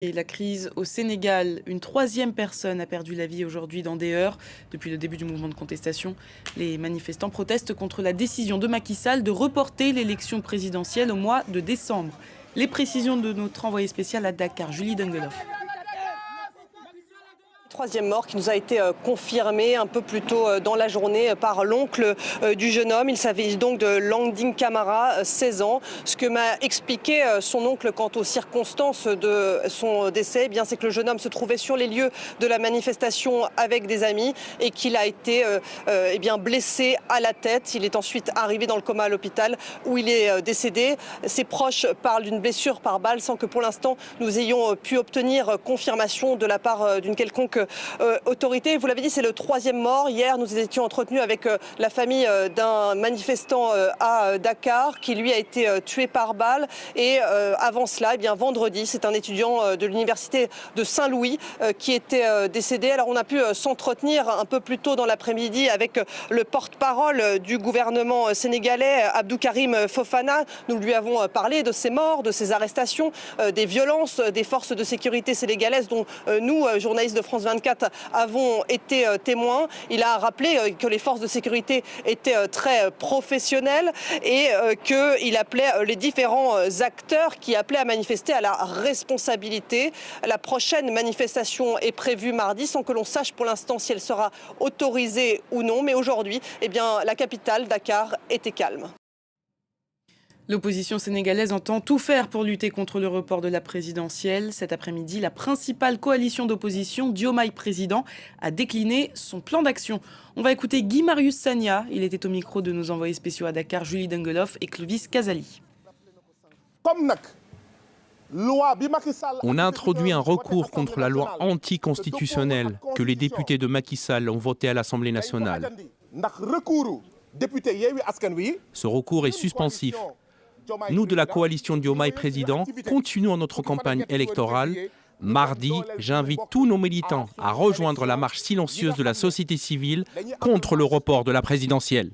Et la crise au Sénégal, une troisième personne a perdu la vie aujourd'hui dans des heurts. Depuis le début du mouvement de contestation, les manifestants protestent contre la décision de Macky Sall de reporter l'élection présidentielle au mois de décembre. Les précisions de notre envoyée spéciale à Dakar, Julie Dungeloff. Troisième mort qui nous a été confirmée un peu plus tôt dans la journée par l'oncle du jeune homme. Il s'agit donc de Landing Camara, 16 ans. Ce que m'a expliqué son oncle quant aux circonstances de son décès, eh bien, c'est que le jeune homme se trouvait sur les lieux de la manifestation avec des amis et qu'il a été eh bien, blessé à la tête. Il est ensuite arrivé dans le coma à l'hôpital où il est décédé. Ses proches parlent d'une blessure par balle sans que pour l'instant nous ayons pu obtenir confirmation de la part d'une quelconque autorité. Vous l'avez dit, c'est le troisième mort. Hier, nous étions entretenus avec la famille d'un manifestant à Dakar qui lui a été tué par balle. Et avant cela, eh bien, vendredi, c'est un étudiant de l'université de Saint-Louis qui était décédé. Alors on a pu s'entretenir un peu plus tôt dans l'après-midi avec le porte-parole du gouvernement sénégalais, Abdou Karim Fofana. Nous lui avons parlé de ces morts, de ces arrestations, des violences des forces de sécurité sénégalaises dont nous, journalistes de France 24, avons été témoins. Il a rappelé que les forces de sécurité étaient très professionnelles et qu'il appelait les différents acteurs qui appelaient à manifester à la responsabilité. La prochaine manifestation est prévue mardi sans que l'on sache pour l'instant si elle sera autorisée ou non. Mais aujourd'hui, eh bien, la capitale, Dakar, était calme. L'opposition sénégalaise entend tout faire pour lutter contre le report de la présidentielle. Cet après-midi, la principale coalition d'opposition, Diomaye Président, a décliné son plan d'action. On va écouter Guy Marius Sagna. Il était au micro de nos envoyés spéciaux à Dakar, Julie Dungeloff et Clovis Casali. On a introduit un recours contre la loi anticonstitutionnelle que les députés de Macky Sall ont votée à l'Assemblée nationale. Ce recours est suspensif. Nous, de la coalition Diomaye Président, continuons notre campagne électorale. Mardi, j'invite tous nos militants à rejoindre la marche silencieuse de la société civile contre le report de la présidentielle.